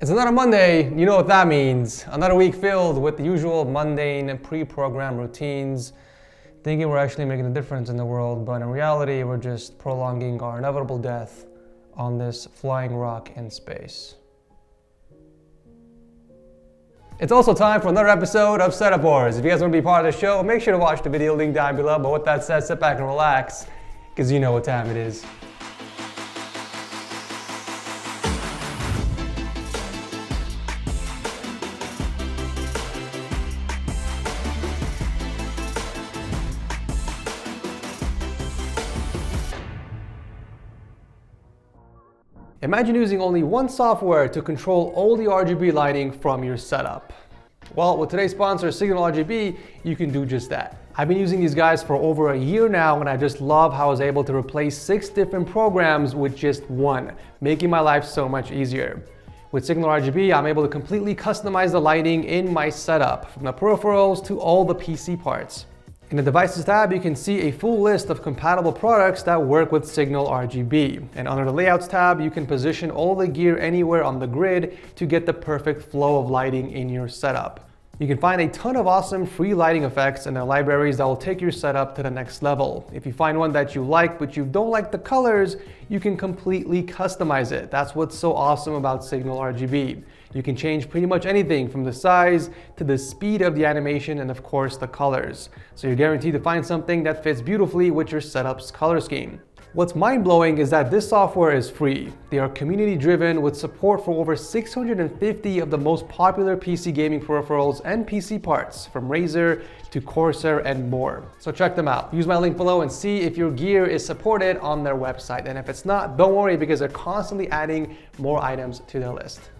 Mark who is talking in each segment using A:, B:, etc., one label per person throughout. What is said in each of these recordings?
A: It's another Monday, you know what that means. Another week filled with the usual mundane pre-programmed routines, thinking we're actually making a difference in the world, but in reality, we're just prolonging our inevitable death on this flying rock in space. It's also time for another episode of Setup Wars. If you guys want to be part of the show, make sure to watch the video link down below. But with that said, sit back and relax, because you know what time it is. Imagine using only one software to control all the RGB lighting from your setup. Well, with today's sponsor, Signal RGB, you can do just that. I've been using these guys for over a year now, and I just love how I was able to replace 6 different programs with just one, making my life so much easier. With Signal RGB, I'm able to completely customize the lighting in my setup, from the peripherals to all the PC parts. In the Devices tab, you can see a full list of compatible products that work with Signal RGB. And under the Layouts tab, you can position all the gear anywhere on the grid to get the perfect flow of lighting in your setup. You can find a ton of awesome free lighting effects in their libraries that will take your setup to the next level. If you find one that you like but you don't like the colors, you can completely customize it. That's what's so awesome about Signal RGB. You can change pretty much anything from the size to the speed of the animation and of course the colors. So you're guaranteed to find something that fits beautifully with your setup's color scheme. What's mind-blowing is that this software is free. They are community-driven with support for over 650 of the most popular PC gaming peripherals and PC parts, from Razer to Corsair and more. So check them out. Use my link below and see if your gear is supported on their website. And if it's not, don't worry, because they're constantly adding more items to their list.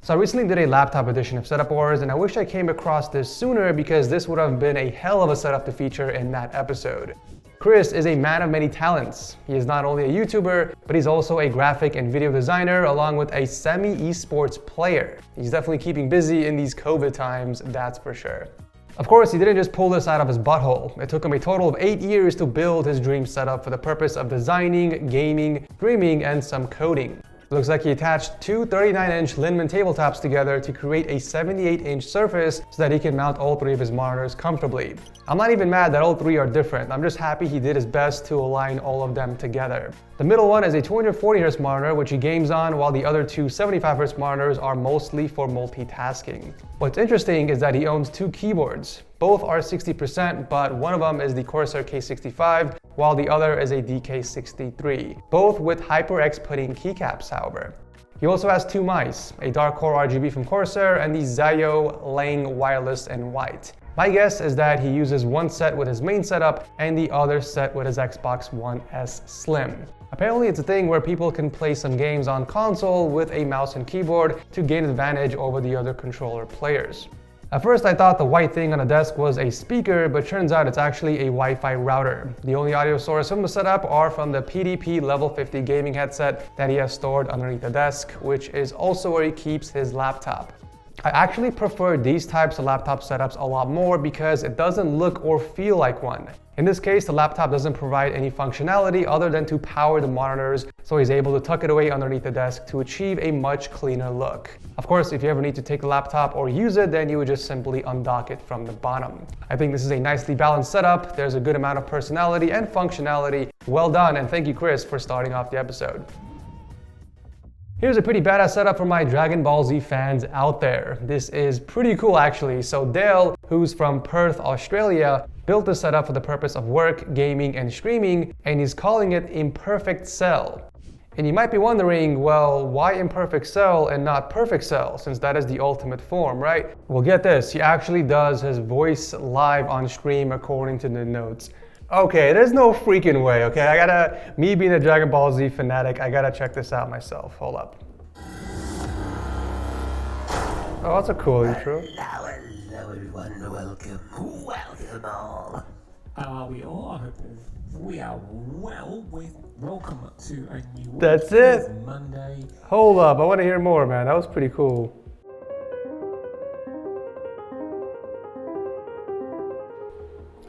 A: So I recently did a laptop edition of Setup Wars, and I wish I came across this sooner because this would have been a hell of a setup to feature in that episode. Chris is a man of many talents. He is not only a YouTuber, but he's also a graphic and video designer, along with a semi-esports player. He's definitely keeping busy in these COVID times, that's for sure. Of course, he didn't just pull this out of his butthole. It took him a total of 8 years to build his dream setup for the purpose of designing, gaming, streaming, and some coding. It looks like he attached 2 39-inch Linman tabletops together to create a 78-inch surface so that he can mount all 3 of his monitors comfortably. I'm not even mad that all 3 are different. I'm just happy he did his best to align all of them together. The middle one is a 240Hz monitor, which he games on, while the other 2 75Hz monitors are mostly for multitasking. What's interesting is that he owns 2 keyboards. Both are 60%, but one of them is the Corsair K65, while the other is a DK63, both with HyperX pudding keycaps, however. He also has 2 mice, a dark core RGB from Corsair and the Zayo Lang wireless in white. My guess is that he uses one set with his main setup and the other set with his Xbox One S Slim. Apparently it's a thing where people can play some games on console with a mouse and keyboard to gain advantage over the other controller players. At first I thought the white thing on the desk was a speaker, but turns out it's actually a Wi-Fi router. The only audio source from the setup are from the PDP Level 50 gaming headset that he has stored underneath the desk, which is also where he keeps his laptop. I actually prefer these types of laptop setups a lot more because it doesn't look or feel like one. In this case, the laptop doesn't provide any functionality other than to power the monitors, so he's able to tuck it away underneath the desk to achieve a much cleaner look. Of course, if you ever need to take the laptop or use it, then you would just simply undock it from the bottom. I think this is a nicely balanced setup. There's a good amount of personality and functionality. Well done, and thank you, Chris, for starting off the episode. Here's a pretty badass setup for my Dragon Ball Z fans out there. This is pretty cool actually. So Dale, who's from Perth, Australia, built this setup for the purpose of work, gaming, and streaming, and he's calling it Imperfect Cell. And you might be wondering, well, why Imperfect Cell and not Perfect Cell, since that is the ultimate form, right? Well, get this, he actually does his voice live on stream according to the notes. Okay, there's no freaking way, okay? Me being a Dragon Ball Z fanatic, I gotta check this out myself. Hold up. Oh, that's a cool intro.
B: Hello everyone, welcome all. How are we all? I hope we are well. Welcome to a new week.
A: That's it?
B: Monday.
A: Hold up, I wanna hear more, man. That was pretty cool.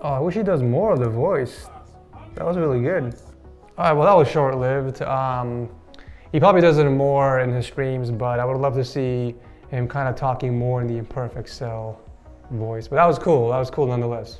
A: Oh, I wish he does more of the voice. That was really good. All right, well, that was short-lived. He probably does it more in his streams, but I would love to see him kind of talking more in the Imperfect Cell voice. But that was cool nonetheless.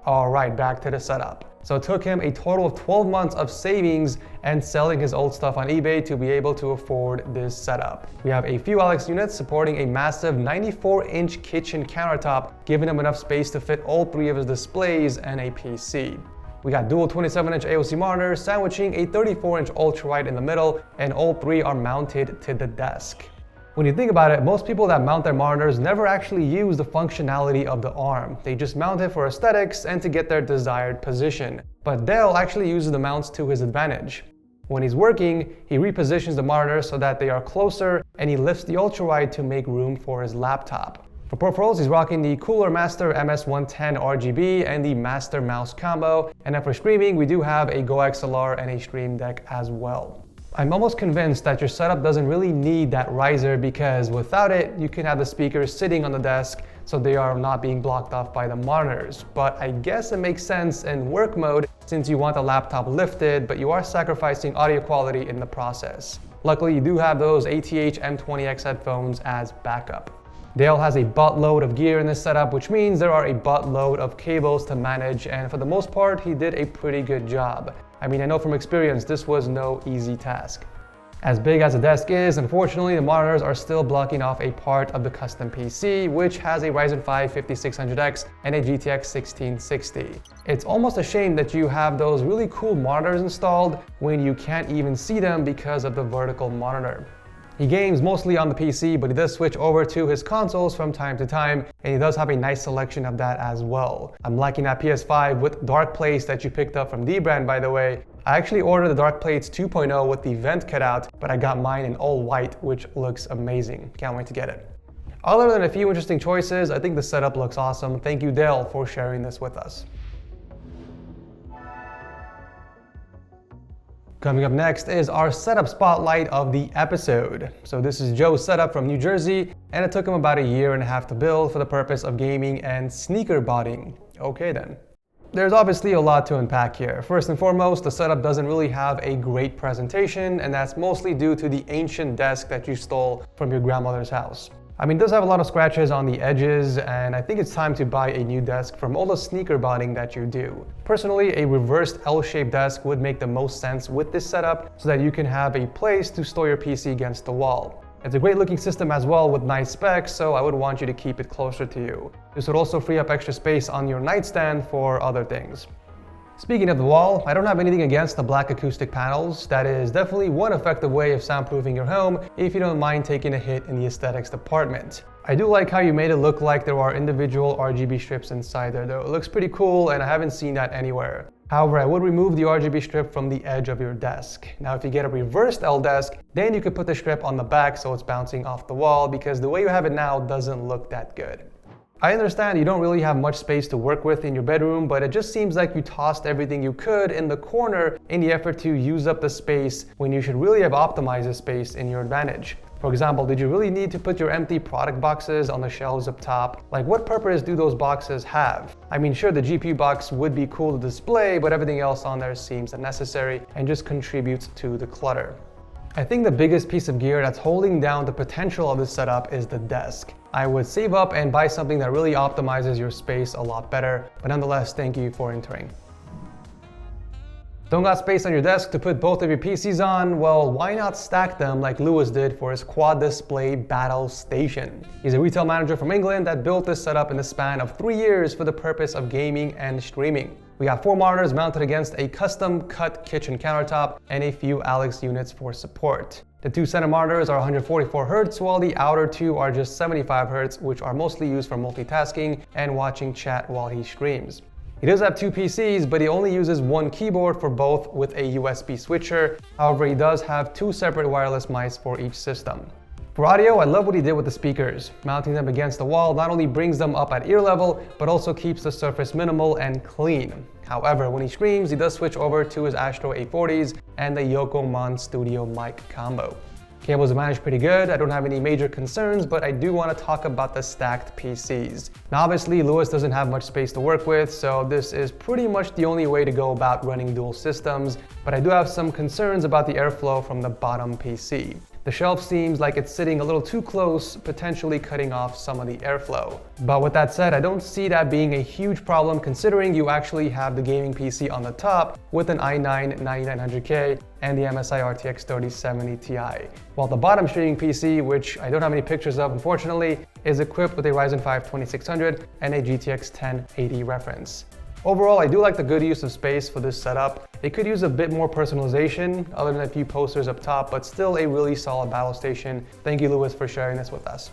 A: All right, back to the setup. So it took him a total of 12 months of savings and selling his old stuff on eBay to be able to afford this setup. We have a few Alex units supporting a massive 94-inch kitchen countertop, giving him enough space to fit all 3 of his displays and a PC. We got dual 27-inch AOC monitors sandwiching a 34-inch ultra-wide in the middle, and all 3 are mounted to the desk. When you think about it, most people that mount their monitors never actually use the functionality of the arm. They just mount it for aesthetics and to get their desired position. But Dale actually uses the mounts to his advantage. When he's working, he repositions the monitors so that they are closer, and he lifts the ultra-wide to make room for his laptop. For peripherals, he's rocking the Cooler Master MS110 RGB and the Master Mouse combo. And then for streaming, we do have a Go XLR and a Stream Deck as well. I'm almost convinced that your setup doesn't really need that riser, because without it, you can have the speakers sitting on the desk so they are not being blocked off by the monitors. But I guess it makes sense in work mode since you want the laptop lifted, but you are sacrificing audio quality in the process. Luckily, you do have those ATH M20X headphones as backup. Dale has a buttload of gear in this setup, which means there are a buttload of cables to manage, and for the most part, he did a pretty good job. I mean, I know from experience, this was no easy task. As big as the desk is, unfortunately, the monitors are still blocking off a part of the custom PC, which has a Ryzen 5 5600X and a GTX 1660. It's almost a shame that you have those really cool monitors installed when you can't even see them because of the vertical monitor. He games mostly on the PC, but he does switch over to his consoles from time to time, and he does have a nice selection of that as well. I'm liking that PS5 with dark plates that you picked up from D-Brand, by the way. I actually ordered the dark plates 2.0 with the vent cutout, but I got mine in all white, which looks amazing. Can't wait to get it. Other than a few interesting choices, I think the setup looks awesome. Thank you, Dale, for sharing this with us. Coming up next is our setup spotlight of the episode. So this is Joe's setup from New Jersey, and it took him about 1.5 years to build for the purpose of gaming and sneaker botting. Okay then. There's obviously a lot to unpack here. First and foremost, the setup doesn't really have a great presentation, and that's mostly due to the ancient desk that you stole from your grandmother's house. I mean, it does have a lot of scratches on the edges, and I think it's time to buy a new desk from all the sneaker botting that you do. Personally, a reversed L-shaped desk would make the most sense with this setup so that you can have a place to store your PC against the wall. It's a great looking system as well with nice specs, so I would want you to keep it closer to you. This would also free up extra space on your nightstand for other things. Speaking of the wall, I don't have anything against the black acoustic panels. That is definitely one effective way of soundproofing your home if you don't mind taking a hit in the aesthetics department. I do like how you made it look like there are individual RGB strips inside there though. It looks pretty cool, and I haven't seen that anywhere. However, I would remove the RGB strip from the edge of your desk. Now, if you get a reversed L desk, then you could put the strip on the back so it's bouncing off the wall, because the way you have it now doesn't look that good. I understand you don't really have much space to work with in your bedroom, but it just seems like you tossed everything you could in the corner in the effort to use up the space when you should really have optimized the space in your advantage. For example, did you really need to put your empty product boxes on the shelves up top? Like, what purpose do those boxes have? I mean, sure, the GPU box would be cool to display, but everything else on there seems unnecessary and just contributes to the clutter. I think the biggest piece of gear that's holding down the potential of this setup is the desk. I would save up and buy something that really optimizes your space a lot better, but nonetheless, thank you for entering. Don't got space on your desk to put both of your PCs on? Well, why not stack them like Lewis did for his quad display battle station? He's a retail manager from England that built this setup in the span of 3 years for the purpose of gaming and streaming. We got 4 monitors mounted against a custom cut kitchen countertop and a few Alex units for support. The 2 center monitors are 144 Hz, while the outer 2 are just 75 Hz, which are mostly used for multitasking and watching chat while he streams. He does have 2 PCs, but he only uses 1 keyboard for both with a USB switcher. However, he does have 2 separate wireless mice for each system. For audio, I love what he did with the speakers. Mounting them against the wall not only brings them up at ear level, but also keeps the surface minimal and clean. However, when he streams, he does switch over to his Astro A40s and the Yokoman Studio mic combo. Cables are managed pretty good. I don't have any major concerns, but I do want to talk about the stacked PCs. Now obviously Lewis doesn't have much space to work with, so this is pretty much the only way to go about running dual systems, but I do have some concerns about the airflow from the bottom PC. The shelf seems like it's sitting a little too close, potentially cutting off some of the airflow. But with that said, I don't see that being a huge problem considering you actually have the gaming PC on the top with an i9-9900K and the MSI RTX 3070 Ti. While the bottom streaming PC, which I don't have any pictures of unfortunately, is equipped with a Ryzen 5 2600 and a GTX 1080 reference. Overall, I do like the good use of space for this setup. It could use a bit more personalization other than a few posters up top, but still a really solid battle station. Thank you, Lewis, for sharing this with us.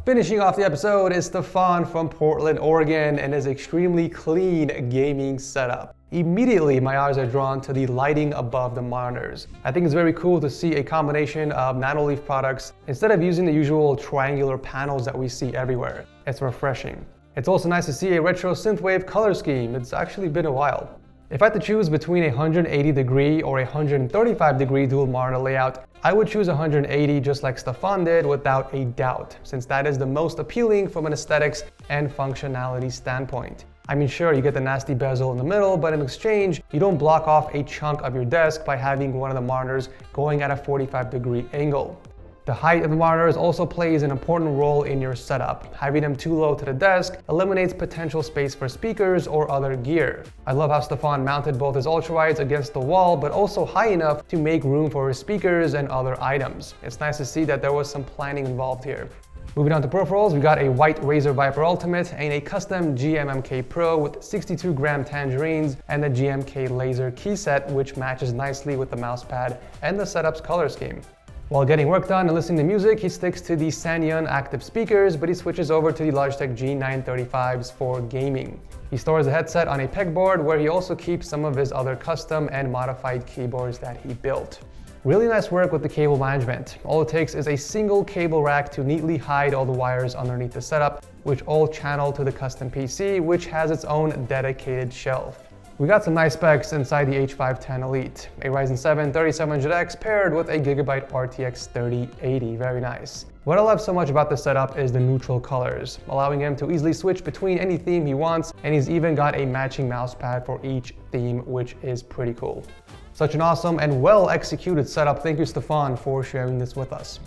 A: Finishing off the episode is Stefan from Portland, Oregon, and his extremely clean gaming setup. Immediately, my eyes are drawn to the lighting above the monitors. I think it's very cool to see a combination of Nanoleaf products instead of using the usual triangular panels that we see everywhere. It's refreshing. It's also nice to see a retro synthwave color scheme. It's actually been a while. If I had to choose between a 180 degree or a 135 degree dual monitor layout, I would choose 180 just like Stefan did without a doubt, since that is the most appealing from an aesthetics and functionality standpoint. I mean, sure, you get the nasty bezel in the middle, but in exchange, you don't block off a chunk of your desk by having one of the monitors going at a 45 degree angle. The height of the monitors also plays an important role in your setup. Having them too low to the desk eliminates potential space for speakers or other gear. I love how Stefan mounted both his ultrawides against the wall, but also high enough to make room for his speakers and other items. It's nice to see that there was some planning involved here. Moving on to peripherals, we got a white Razer Viper Ultimate and a custom GMMK Pro with 62 gram tangerines and the GMK laser keyset, which matches nicely with the mousepad and the setup's color scheme. While getting work done and listening to music, he sticks to the Sanyon active speakers, but he switches over to the Logitech G935s for gaming. He stores the headset on a pegboard where he also keeps some of his other custom and modified keyboards that he built. Really nice work with the cable management. All it takes is a single cable rack to neatly hide all the wires underneath the setup, which all channel to the custom PC, which has its own dedicated shelf. We got some nice specs inside the H510 Elite. A Ryzen 7 3700X paired with a Gigabyte RTX 3080, very nice. What I love so much about this setup is the neutral colors, allowing him to easily switch between any theme he wants, and he's even got a matching mousepad for each theme, which is pretty cool. Such an awesome and well executed setup. Thank you, Stefan, for sharing this with us.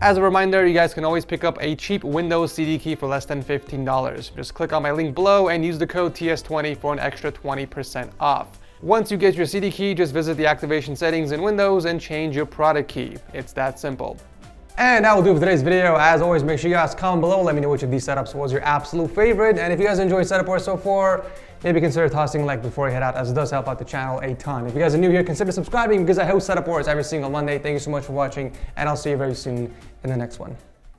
A: As a reminder, you guys can always pick up a cheap Windows CD key for less than $15. Just click on my link below and use the code TS20 for an extra 20% off. Once you get your CD key, just visit the activation settings in Windows and change your product key. It's that simple. And that will do it for today's video. As always, make sure you guys comment below. Let me know which of these setups was your absolute favorite. And if you guys enjoyed Setup Wars so far, maybe consider tossing a like before you head out, as it does help out the channel a ton. If you guys are new here, consider subscribing because I host Setup Wars every single Monday. Thank you so much for watching, and I'll see you very soon in the next one.